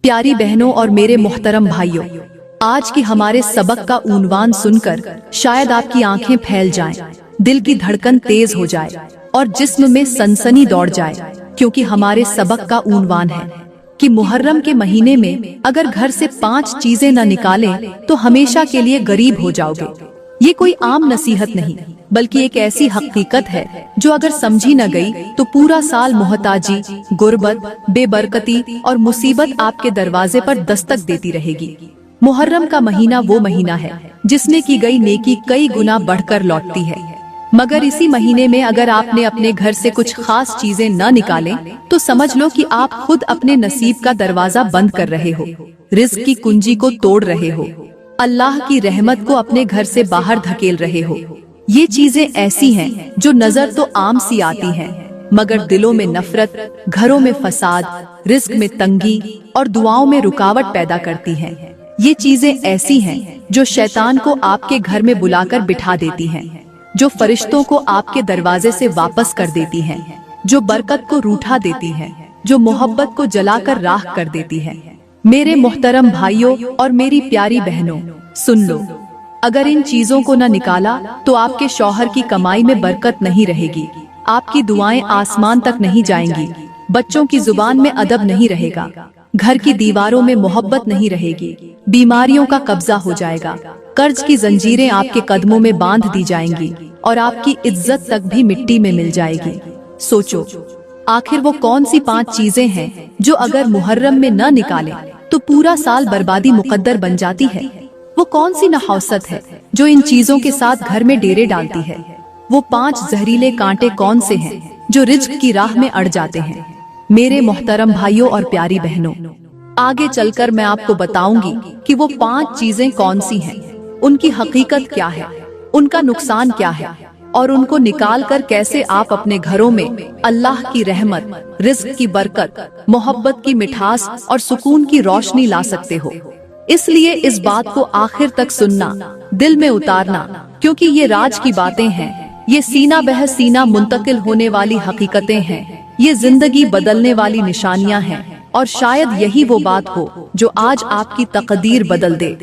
प्यारी बहनों और मेरे मोहतरम भाइयों, आज की हमारे सबक का उन्वान सुनकर शायद आपकी आंखें फैल जाएं, दिल की धड़कन तेज हो जाए और जिस्म में सनसनी दौड़ जाए, क्योंकि हमारे सबक का उन्वान है कि मुहर्रम के महीने में अगर घर से 5 चीजें न निकालें तो हमेशा के लिए गरीब हो जाओगे। ये कोई आम नसीहत नहीं, बल्कि एक ऐसी हकीकत है जो अगर समझी न गई तो पूरा साल मोहताजी, गुर्बत, बेबरकती और मुसीबत आपके दरवाजे पर दस्तक देती रहेगी। मुहर्रम का महीना वो महीना है जिसमें की गई नेकी कई गुना बढ़कर लौटती है, मगर इसी महीने में अगर आपने अपने घर से कुछ खास चीजें न निकालें तो समझ लो कि आप खुद अपने नसीब का दरवाजा बंद कर रहे हो, रिज़्क की कुंजी को तोड़ रहे हो, अल्लाह की रहमत को अपने घर से बाहर धकेल रहे हो। ये चीजें ऐसी हैं जो नजर तो आम सी आती हैं, मगर दिलों में नफरत, घरों में फसाद, रिज़्क में तंगी और दुआओं में रुकावट पैदा करती हैं। ये चीजें ऐसी हैं जो शैतान को आपके घर में बुलाकर बिठा देती हैं, जो फरिश्तों को आपके दरवाजे से वापस कर देती हैं, जो बरकत को रूठा देती हैं, जो मोहब्बत को जलाकर राख कर देती हैं। मेरे मोहतरम भाइयों और मेरी प्यारी बहनों, सुन लो, अगर इन चीजों को न निकाला तो आपके शौहर की कमाई में बरकत नहीं रहेगी, आपकी दुआएं आसमान तक नहीं जाएंगी, बच्चों की जुबान में अदब नहीं रहेगा, घर की दीवारों में मोहब्बत नहीं रहेगी, बीमारियों का कब्जा हो जाएगा, कर्ज की जंजीरें आपके कदमों में बांध दी जाएंगी और आपकी इज्जत तक भी मिट्टी में मिल जाएगी। सोचो, आखिर वो कौन सी 5 चीजें हैं जो अगर मुहर्रम में न निकालें तो पूरा साल बर्बादी मुकद्दर बन जाती है? वो कौन सी नहौसत है जो इन चीजों के साथ घर में डेरे डालती है? वो 5 जहरीले कांटे कौन से हैं जो रिज़्क की राह में अड़ जाते हैं? मेरे मोहतरम भाइयों और प्यारी बहनों, आगे चलकर मैं आपको बताऊंगी कि वो 5 चीजें कौन सी हैं, उनकी हकीकत क्या है, उनका नुकसान क्या है और उनको निकाल कर कैसे आप अपने घरों में अल्लाह की रहमत, रिज़्क की बरकत, मोहब्बत की मिठास और सुकून की रोशनी ला सकते हो। इसलिए इस बात को आखिर तक सुनना, दिल में उतारना, क्योंकि ये राज की बातें हैं, ये सीना बह सीना मुंतकिल होने वाली हकीकतें हैं, ये जिंदगी बदलने वाली निशानियां हैं और शायद यही वो बात हो जो आज आपकी तकदीर बदल दे।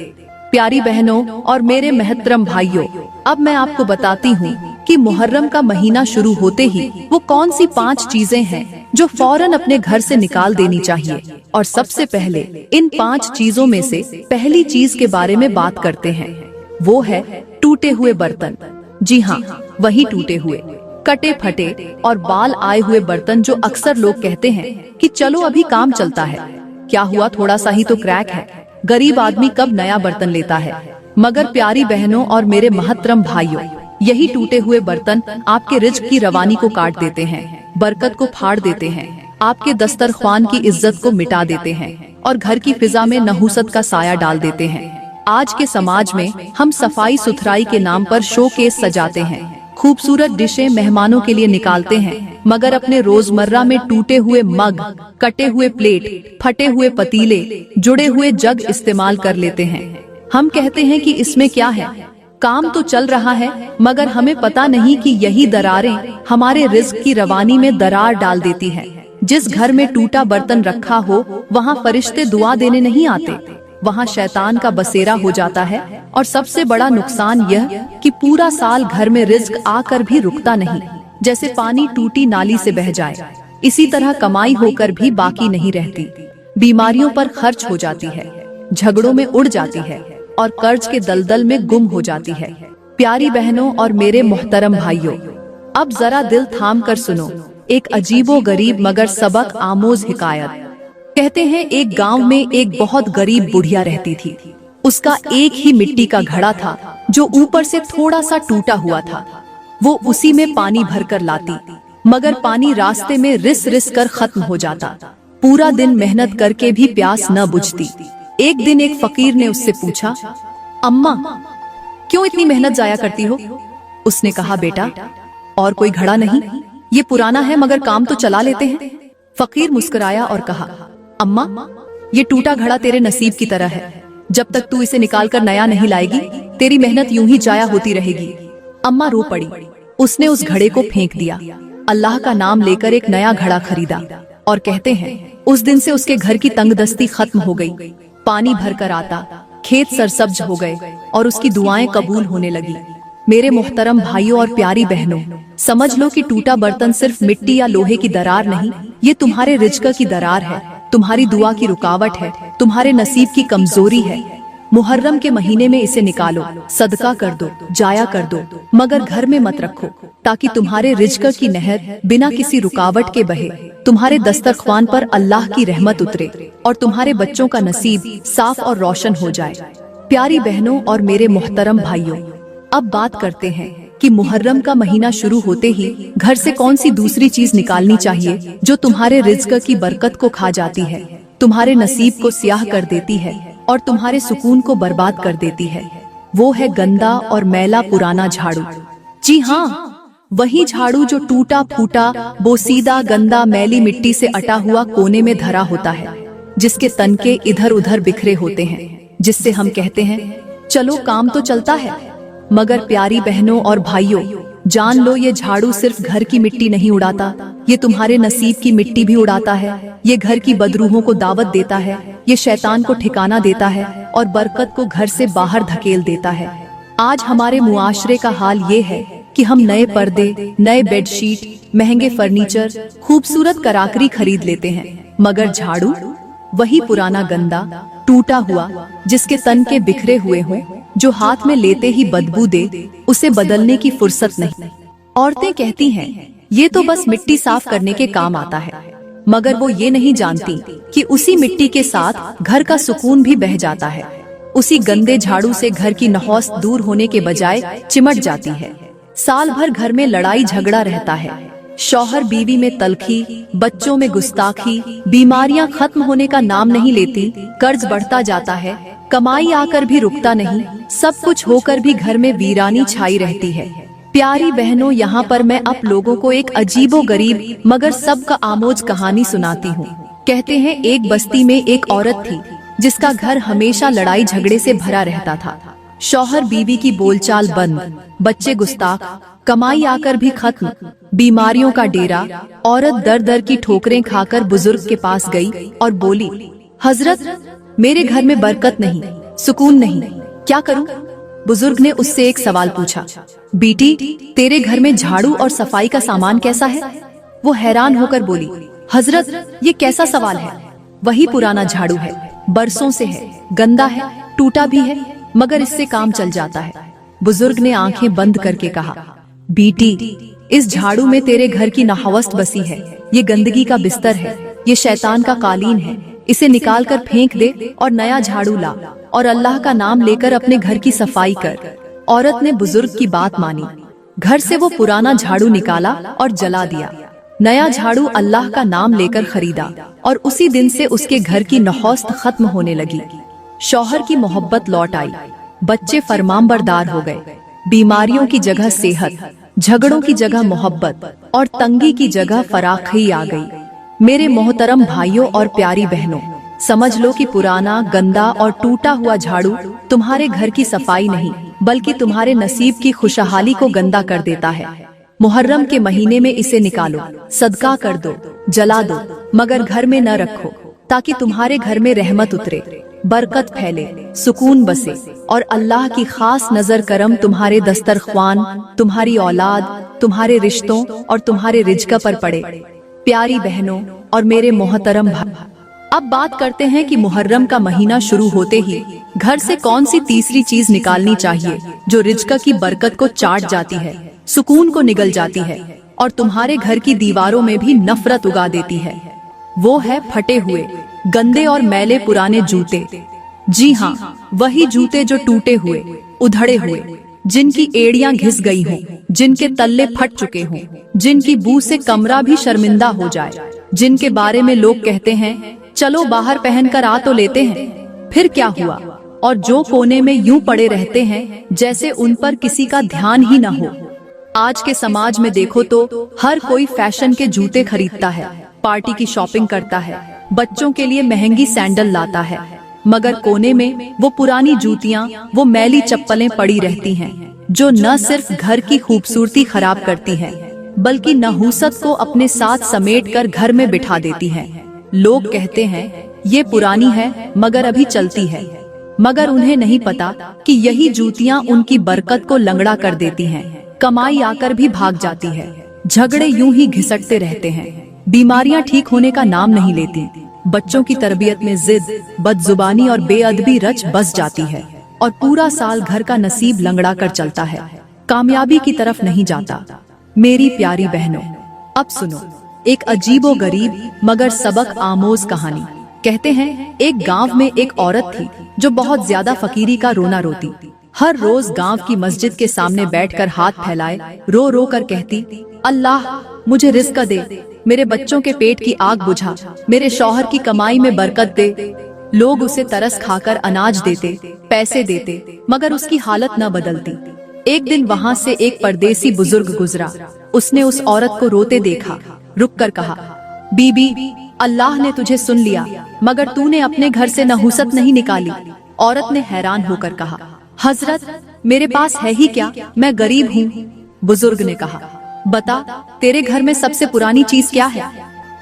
प्यारी बहनों और मेरे मोहतरम भाइयों, अब मैं आपको बताती हूँ कि मुहर्रम का महीना शुरू होते ही वो कौन सी 5 चीजें हैं जो फौरन अपने घर से निकाल देनी चाहिए। और सबसे पहले इन 5 चीजों में से पहली चीज के बारे में बात करते हैं, वो है टूटे हुए बर्तन। जी हाँ, वही टूटे हुए, कटे फटे और बाल आए हुए बर्तन जो अक्सर लोग कहते हैं कि चलो अभी काम चलता है, क्या हुआ, थोड़ा सा ही तो क्रैक है, गरीब आदमी कब नया बर्तन लेता है। मगर प्यारी बहनों और मेरे मोहतरम भाइयों, यही टूटे हुए बर्तन आपके रिज़्क की रवानी को काट देते हैं, बरकत को फाड़ देते हैं, आपके दस्तरख्वान की इज्जत को मिटा देते हैं और घर की फिजा में नहूसत का साया डाल देते हैं। आज के समाज में हम सफाई सुथराई के नाम पर शोकेस सजाते हैं, खूबसूरत डिशें मेहमानों के लिए निकालते हैं, मगर अपने रोजमर्रा में टूटे हुए मग, कटे हुए प्लेट, फटे हुए पतीले, जुड़े हुए जग इस्तेमाल कर लेते हैं। हम कहते हैं कि इसमें क्या है, काम तो चल रहा है, मगर हमें पता नहीं कि यही दरारें हमारे रिज़्क की रवानी में दरार डाल देती हैं। जिस घर में टूटा बर्तन रखा हो वहाँ फरिश्ते दुआ देने नहीं आते, वहाँ शैतान का बसेरा हो जाता है। और सबसे बड़ा नुकसान यह कि पूरा साल घर में रिज़्क आकर भी रुकता नहीं, जैसे पानी टूटी नाली से बह जाए, इसी तरह कमाई होकर भी बाकी नहीं रहती, बीमारियों पर खर्च हो जाती है, झगड़ों में उड़ जाती है और कर्ज के दलदल में गुम हो जाती है। प्यारी बहनों और मेरे मोहतरम भाइयों, अब जरा दिल थाम कर सुनो एक अजीबो गरीब मगर सबक आमोज हिकायत। कहते हैं एक गांव में एक बहुत गरीब बुढ़िया रहती थी। उसका एक ही मिट्टी का घड़ा था जो ऊपर से थोड़ा सा टूटा हुआ था। वो उसी में पानी भरकर लाती, मगर पानी रास्ते में रिस रिस कर खत्म हो जाता। पूरा दिन मेहनत करके भी प्यास न बुझती। एक दिन एक फकीर ने उससे पूछा, अम्मा, क्यों इतनी मेहनत जाया करती हो? उसने कहा, बेटा, और कोई घड़ा नहीं, ये पुराना है मगर काम तो चला लेते हैं। फकीर मुस्कुराया और कहा, अम्मा, ये टूटा घड़ा तेरे नसीब की तरह है, जब तक तू इसे निकाल कर नया नहीं लाएगी तेरी मेहनत यूं ही जाया होती रहेगी। अम्मा रो पड़ी। उसने उस घड़े को फेंक दिया, अल्लाह का नाम लेकर एक नया घड़ा खरीदा और कहते हैं उस दिन से उसके घर की तंगदस्ती खत्म हो गई। पानी भर कर आता, खेत सरसब्ज हो गए और उसकी दुआएं कबूल होने लगी। मेरे मोहतरम भाइयों और प्यारी बहनों, समझ लो कि टूटा बर्तन सिर्फ मिट्टी या लोहे की दरार नहीं, ये तुम्हारे रिज्क की दरार है, तुम्हारी दुआ की रुकावट है, तुम्हारे नसीब की कमजोरी है। मुहर्रम के महीने में इसे निकालो, सदका कर दो, जाया कर दो, मगर घर में मत रखो, ताकि तुम्हारे रिज्क की नहर बिना किसी रुकावट के बहे, तुम्हारे दस्तरख्वान पर अल्लाह की रहमत उतरे और तुम्हारे बच्चों का नसीब साफ और रोशन हो जाए। प्यारी बहनों और मेरे मोहतरम भाइयों, अब बात करते हैं कि मुहर्रम का महीना शुरू होते ही घर से कौन सी दूसरी चीज निकालनी चाहिए जो तुम्हारे रिज्क की बरकत को खा जाती है, तुम्हारे नसीब को स्याह कर देती है और तुम्हारे सुकून को बर्बाद कर देती है। वो है गंदा और मैला पुराना झाड़ू। जी हाँ, वही झाड़ू जो टूटा फूटा, बोसीदा, गंदा, मैली मिट्टी से अटा हुआ कोने में धरा होता है, जिसके तनके इधर उधर बिखरे होते हैं, जिससे हम कहते हैं चलो काम तो चलता है। मगर प्यारी बहनों और भाइयों, जान लो ये झाड़ू सिर्फ घर की मिट्टी नहीं उड़ाता, ये तुम्हारे नसीब की मिट्टी भी उड़ाता है। ये घर की बदरूहों को दावत देता है, ये शैतान को ठिकाना देता है और बरकत को घर से बाहर धकेल देता है। आज हमारे मुआशरे का हाल ये है कि हम नए पर्दे, नए बेडशीट, महंगे फर्नीचर, खूबसूरत कराकरी खरीद लेते हैं, मगर झाड़ू वही पुराना गंदा टूटा हुआ, जिसके तन के बिखरे हुए हों, जो हाथ में लेते ही बदबू दे, उसे बदलने की फुर्सत नहीं। औरतें कहती हैं ये तो बस मिट्टी साफ करने के काम आता है, मगर वो ये नहीं जानती कि उसी मिट्टी के साथ घर का सुकून भी बह जाता है। उसी गंदे झाड़ू से घर की नहौस दूर होने के बजाय चिमट जाती है। साल भर घर में लड़ाई झगड़ा रहता है, शौहर बीवी में तलखी, बच्चों में गुस्ताखी, बीमारियां खत्म होने का नाम नहीं लेती, कर्ज बढ़ता जाता है, कमाई आकर भी रुकता नहीं, सब कुछ होकर भी घर में वीरानी छाई रहती है। प्यारी बहनों, यहाँ पर मैं आप लोगों को एक अजीबो गरीब मगर सबका आमोज कहानी सुनाती हूँ। कहते हैं एक बस्ती में एक औरत थी जिसका घर हमेशा लड़ाई झगड़े से भरा रहता था। शौहर बीवी की बोलचाल बंद, बच्चे गुस्ताख, कमाई आकर भी खत्म, बीमारियों का डेरा। औरत दर दर की ठोकरें खाकर बुजुर्ग के पास गई और बोली, हजरत मेरे घर में बरकत नहीं, सुकून नहीं, क्या करूं? बुजुर्ग ने उससे एक सवाल पूछा, बेटी तेरे घर में झाड़ू और सफाई का सामान कैसा है? वो हैरान होकर बोली, हजरत ये कैसा सवाल है, वही पुराना झाड़ू है, बरसों से है, गंदा है, टूटा भी है, मगर इससे काम चल जाता है। बुजुर्ग ने आंखें बंद करके कहा, बेटी इस झाड़ू में तेरे घर की नाहवस्त बसी है, ये गंदगी का बिस्तर है, ये शैतान का कालीन है, इसे निकाल कर फेंक दे और नया झाड़ू ला और अल्लाह का नाम लेकर अपने घर की सफाई कर। औरत ने बुजुर्ग की बात मानी, घर से वो पुराना झाड़ू निकाला और जला दिया। नया झाड़ू अल्लाह का नाम लेकर खरीदा और उसी दिन से उसके घर की नहौस्त खत्म होने लगी। शौहर की मोहब्बत लौट आई, बच्चे फरमानबरदार हो गए, बीमारियों की जगह सेहत, झगड़ों की जगह मोहब्बत और तंगी की जगह फराखी आ गई। मेरे मोहतरम भाइयों और प्यारी बहनों, समझ लो कि पुराना, गंदा और टूटा हुआ झाड़ू तुम्हारे घर की सफाई नहीं, बल्कि तुम्हारे नसीब की खुशहाली को गंदा कर देता है। मुहर्रम के महीने में इसे निकालो, सदका कर दो, जला दो, मगर घर में न रखो, ताकि तुम्हारे घर में रहमत उतरे, बरकत फैले, सुकून बसे और अल्लाह की खास नजर करम तुम्हारे दस्तरख्वान, तुम्हारी औलाद, तुम्हारे रिश्तों और तुम्हारे रिज्क पर पड़े। प्यारी बहनों और मेरे मोहतरम भाई, अब बात करते हैं कि मुहर्रम का महीना शुरू होते ही घर से कौन सी तीसरी चीज निकालनी चाहिए जो रिज्क की बरकत को चाट जाती है, सुकून को निगल जाती है और तुम्हारे घर की दीवारों में भी नफरत उगा देती है। वो है फटे हुए, गंदे और मैले पुराने जूते। जी हाँ, वही जूते जो टूटे हुए, उधड़े हुए, जिनकी एड़ियां घिस गई हों, जिनके तल्ले फट चुके हों, जिनकी बू से कमरा भी शर्मिंदा हो जाए, जिनके बारे में लोग कहते हैं चलो बाहर पहनकर आ तो लेते हैं, फिर क्या हुआ, और जो कोने में यूं पड़े रहते हैं जैसे उन पर किसी का ध्यान ही न हो। आज के समाज में देखो तो हर कोई फैशन के जूते खरीदता है, पार्टी की शॉपिंग करता है, बच्चों के लिए महंगी सैंडल लाता है, मगर कोने में वो पुरानी जूतियां, वो मैली चप्पलें पड़ी रहती हैं, जो न सिर्फ घर की खूबसूरती खराब करती हैं, बल्कि नहूसत को अपने साथ समेट कर घर में बिठा देती हैं। लोग कहते हैं ये पुरानी है मगर अभी चलती है, मगर उन्हें नहीं पता कि यही जूतियां उनकी बरकत को लंगड़ा कर देती हैं। कमाई आकर भी भाग जाती है। झगड़े यूं ही घिसटते रहते हैं। बीमारियां ठीक होने का नाम नहीं लेती। बच्चों की तरबियत में जिद, बदजुबानी और बेअदबी रच बस जाती है और पूरा साल घर का नसीब लंगड़ा कर चलता है, कामयाबी की तरफ नहीं जाता। मेरी प्यारी बहनों, अब सुनो एक अजीबो गरीब मगर सबक आमोज कहानी। कहते हैं एक गांव में एक औरत थी जो बहुत ज्यादा फकीरी का रोना रोती। हर रोज गांव की मस्जिद के सामने बैठकर हाथ फैलाए रो रो कर कहती, अल्लाह मुझे रिज़्क दे, मेरे बच्चों के पेट की आग बुझा, मेरे शौहर की कमाई में बरकत दे। लोग उसे तरस खाकर अनाज देते, पैसे देते, मगर उसकी हालत न बदलती। एक दिन वहाँ से एक परदेसी बुजुर्ग गुजरा। उसने उस औरत को रोते देखा, रुक कर कहा, बीबी अल्लाह ने तुझे सुन लिया, मगर तूने अपने घर से नहूसत नहीं निकाली। औरत ने हैरान होकर कहा, हजरत मेरे पास है ही क्या, मैं गरीब हूँ। बुजुर्ग ने कहा, बता तेरे घर में सबसे पुरानी चीज क्या है।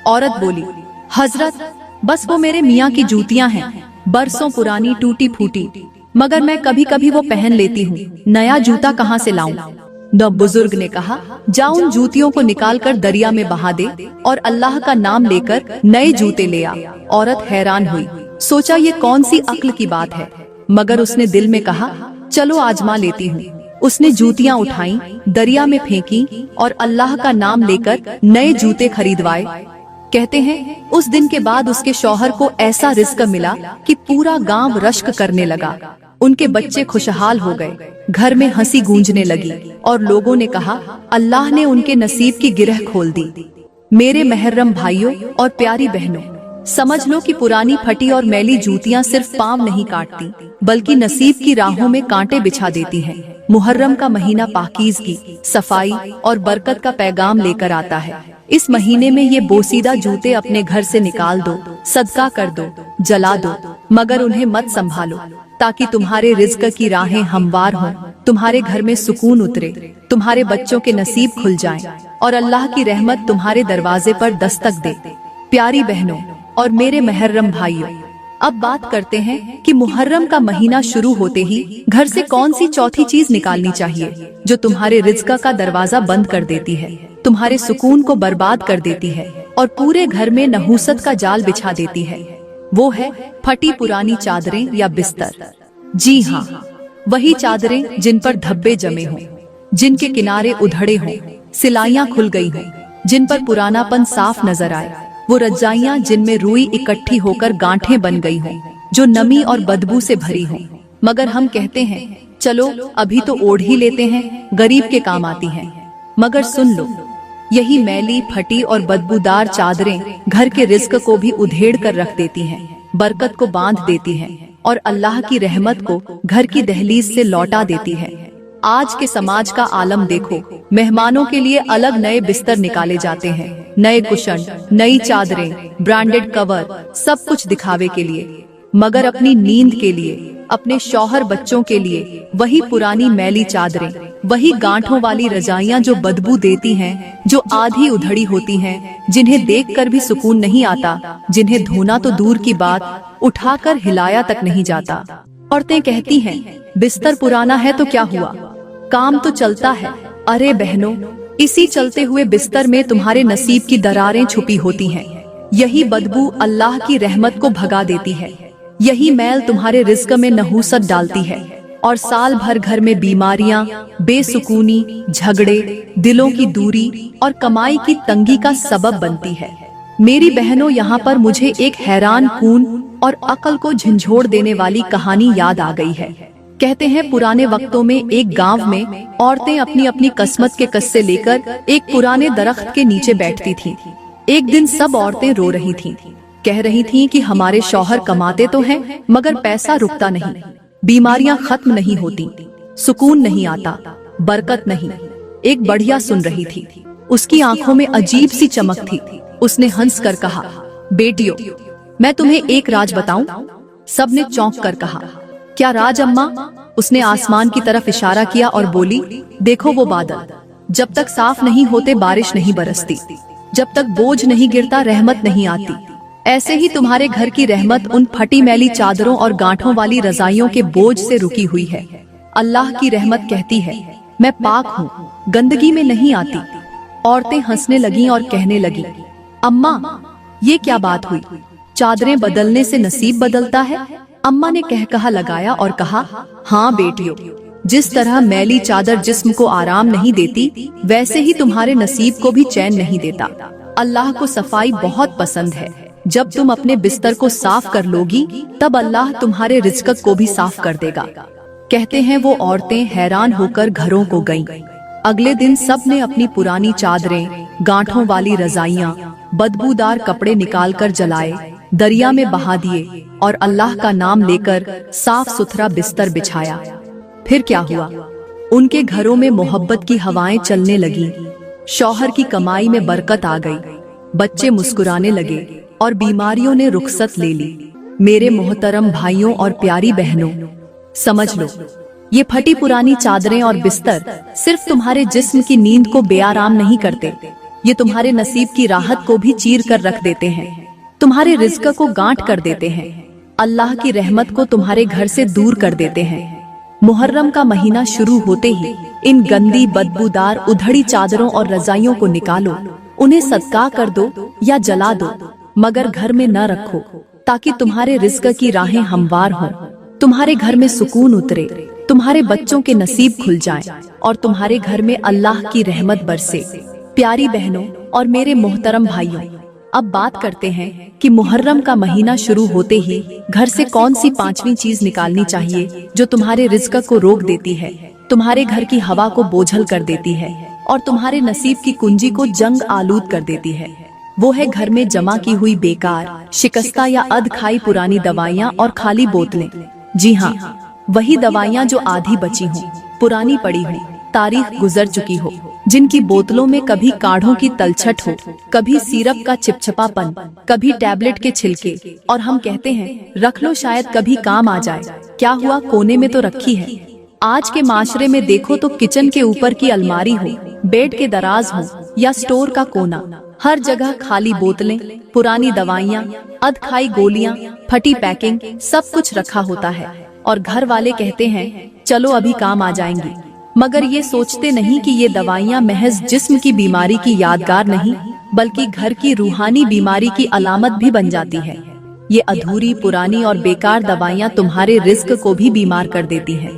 औरत बोली, हजरत बस वो मेरे मियाँ की जूतियाँ हैं, बरसों पुरानी टूटी फूटी, मगर मैं कभी कभी वो पहन लेती हूँ, नया जूता कहाँ से लाऊं। द बुजुर्ग ने कहा, जा उन जूतियों को निकाल कर दरिया में बहा दे और अल्लाह का नाम लेकर नए जूते ले आ। औरत हैरान हुई, सोचा ये कौन सी अक्ल की बात है, मगर उसने दिल में कहा, चलो आजमा लेती हूँ। उसने जूतियाँ उठाई, दरिया में फेंकी और अल्लाह का नाम लेकर नए जूते खरीदवाए। कहते हैं उस दिन के बाद उसके शौहर को ऐसा रिज़्क मिला कि पूरा गांव रश्क करने लगा। उनके बच्चे खुशहाल हो गए, घर में हंसी गूंजने लगी और लोगों ने कहा, अल्लाह ने उनके नसीब की गिरह खोल दी। मेरे मुहर्रम भाइयों और प्यारी बहनों, समझ लो कि पुरानी फटी और मैली जूतियां सिर्फ पांव नहीं काटती, बल्कि नसीब की राहों में कांटे बिछा देती हैं। मुहर्रम का महीना पाकीज़गी, सफाई और बरकत का पैगाम लेकर आता है। इस महीने में ये बोसीदा जूते अपने घर से निकाल दो, सदका कर दो, जला दो, मगर उन्हें मत संभालो, ताकि तुम्हारे रिज़्क की राहें हमवार हों, तुम्हारे घर में सुकून उतरे, तुम्हारे बच्चों के नसीब खुल जाएं और अल्लाह की रहमत तुम्हारे दरवाजे पर दस्तक दे। प्यारी बहनों और मेरे मुहर्रम भाइयों, अब बात करते हैं कि मुहर्रम का महीना शुरू होते ही घर से कौन सी चौथी चीज निकालनी चाहिए जो तुम्हारे रिज़्क का दरवाजा बंद कर देती है, तुम्हारे सुकून को बर्बाद कर देती है और पूरे घर में नहूसत का जाल बिछा देती है। वो है फटी पुरानी चादरें या बिस्तर। जी हाँ, वही चादरें जिन पर धब्बे जमे हों, जिनके किनारे उधड़े हों, सिलाइयां खुल गई हों, जिन पर पुरानापन साफ नजर आए। वो रजाइयां जिनमें रुई इकट्ठी होकर गांठें बन गई हों, जो नमी और बदबू से भरी हों, मगर हम कहते हैं चलो अभी तो ओढ़ ही लेते हैं, गरीब के काम आती हैं। मगर सुन लो, यही मैली फटी और बदबूदार चादरें घर के रिज़्क को भी उधेड़ कर रख देती हैं, बरकत को बांध देती हैं और अल्लाह की रहमत को घर की दहलीज से लौटा देती है। आज के समाज का आलम देखो, मेहमानों के लिए अलग नए बिस्तर निकाले जाते हैं, नए कुशन, नई चादरें, ब्रांडेड कवर, सब कुछ दिखावे के लिए, मगर अपनी नींद के लिए, अपने शौहर बच्चों के लिए वही पुरानी मैली चादरें, वही गांठों वाली रजाइयां जो बदबू देती हैं, जो आधी उधड़ी होती हैं, जिन्हें देखकर भी सुकून नहीं आता, जिन्हें धोना तो दूर की बात, उठाकर हिलाया तक नहीं जाता। औरतें कहती हैं बिस्तर पुराना है तो क्या हुआ, काम तो चलता है। अरे बहनों, इसी चलते हुए बिस्तर में तुम्हारे नसीब की दरारें छुपी होती हैं। यही बदबू अल्लाह की रहमत को भगा देती है, यही मैल तुम्हारे रिज़्क में नहूसत डालती है और साल भर घर में बीमारियां, बेसुकूनी, झगड़े, दिलों की दूरी और कमाई की तंगी का सबब बनती है। मेरी बहनों, यहाँ पर मुझे एक हैरान कून और अकल को झंझोड़ देने वाली कहानी याद आ गई है। कहते हैं पुराने वक्तों में एक गांव में औरतें अपनी अपनी किस्मत के कस्से लेकर एक पुराने दरख्त के नीचे बैठती थीं। एक दिन सब औरतें रो रही थीं, कह रही थीं कि हमारे शौहर कमाते तो हैं मगर पैसा रुकता नहीं, बीमारियां खत्म नहीं होती, सुकून नहीं आता, बरकत नहीं। एक बढ़िया सुन रही थी, उसकी आंखों में अजीब सी चमक थी। उसने हंस कर कहा, बेटियों मैं तुम्हें एक राज बताऊं। सबने चौंक कर कहा, क्या राज अम्मा? उसने आसमान की तरफ इशारा किया और बोली, देखो वो बादल, जब तक साफ नहीं होते बारिश नहीं बरसती, जब तक बोझ नहीं गिरता रहमत नहीं आती। ऐसे ही तुम्हारे घर की रहमत उन फटी मैली चादरों और गांठों वाली रजाइयों के बोझ से रुकी हुई है। अल्लाह की रहमत कहती है, मैं पाक हूँ, गंदगी में नहीं आती। औरतें हंसने लगीं और कहने लगीं, अम्मा ये क्या बात हुई, चादरें बदलने से नसीब बदलता है? अम्मा ने कहकहा लगाया और कहा, हाँ बेटियों, जिस तरह मैली चादर जिस्म को आराम नहीं देती, वैसे ही तुम्हारे नसीब को भी चैन नहीं देता। अल्लाह को सफाई बहुत पसंद है। जब तुम अपने बिस्तर को साफ कर लोगी, तब अल्लाह तुम्हारे रिज़्क को भी साफ कर देगा। कहते हैं वो औरतें हैरान होकर घरों को गईं। अगले दिन सब ने अपनी पुरानी चादरें, गांठों वाली रजाइयां, बदबूदार कपड़े निकालकर जलाए, दरिया में बहा दिए और अल्लाह का नाम लेकर साफ सुथरा बिस्तर बिछाया। फिर क्या हुआ? उनके घरों में मोहब्बत की हवाएं चलने लगी, शौहर की कमाई में बरकत आ गई, बच्चे मुस्कुराने लगे और बीमारियों ने रुखसत ले ली। मेरे मोहतरम भाइयों और प्यारी बहनों, समझ लो, ये फटी पुरानी चादरें और बिस्तर सिर्फ तुम्हारे जिस्म की नींद को बेआराम नहीं करते, ये तुम्हारे नसीब की राहत को भी चीर कर रख देते हैं, तुम्हारे रिज़्क को गांठ कर देते हैं, अल्लाह की रहमत को तुम्हारे घर से दूर कर देते हैं। मुहर्रम का महीना शुरू होते ही इन गंदी बदबूदार उधड़ी चादरों और रजाइयों को निकालो, उन्हें सदका कर दो या जला दो, मगर घर में न रखो, ताकि तुम्हारे रिज़्क की राहें हमवार हों, तुम्हारे घर में सुकून उतरे, तुम्हारे बच्चों के नसीब खुल जाएं और तुम्हारे घर में अल्लाह की रहमत बरसे। प्यारी बहनों और मेरे मोहतरम भाइयों, अब बात करते हैं कि मुहर्रम का महीना शुरू होते ही घर से कौन सी पांचवी चीज निकालनी चाहिए जो तुम्हारे रिज़्क को रोक देती है, तुम्हारे घर की हवा को बोझल कर देती है और तुम्हारे नसीब की कुंजी को जंग आलूद कर देती है। वो है घर में जमा की हुई बेकार, शिकस्ता या अध खाई पुरानी दवाइयाँ और खाली बोतलें। जी हाँ, वही दवाइयाँ जो आधी बची हों, पुरानी पड़ी हों, तारीख गुजर चुकी हो, जिनकी बोतलों में कभी काढ़ों की तलछट हो, कभी सिरप का चिपचिपापन, कभी टैबलेट के छिलके, और हम कहते हैं रख लो शायद कभी काम आ जाए। क्या हुआ, कोने में तो रखी है। आज के माशरे में देखो तो किचन के ऊपर की अलमारी हो, बेड के दराज हो या स्टोर का कोना, हर जगह खाली बोतलें, पुरानी दवाइयाँ, अध खाई गोलियाँ, फटी पैकिंग, सब कुछ रखा होता है और घर वाले कहते हैं चलो अभी काम आ जाएंगी, मगर ये सोचते नहीं कि ये दवाइयाँ महज जिस्म की बीमारी की यादगार नहीं, बल्कि घर की रूहानी बीमारी की अलामत भी बन जाती है। ये अधूरी, पुरानी और बेकार दवाइयाँ तुम्हारे रिज़्क को भी बीमार कर देती हैं,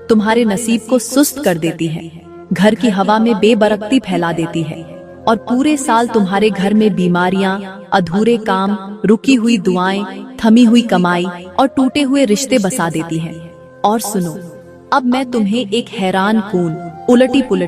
तुम्हारे नसीब को सुस्त कर देती है, घर की हवा में बेबरकती फैला देती है और पूरे साल तुम्हारे घर में बीमारियां, अधूरे काम, रुकी हुई दुआएं, थमी हुई कमाई और टूटे हुए रिश्ते बसा देती हैं। और सुनो, अब मैं तुम्हें एक हैरान कून, उलटी पुलटी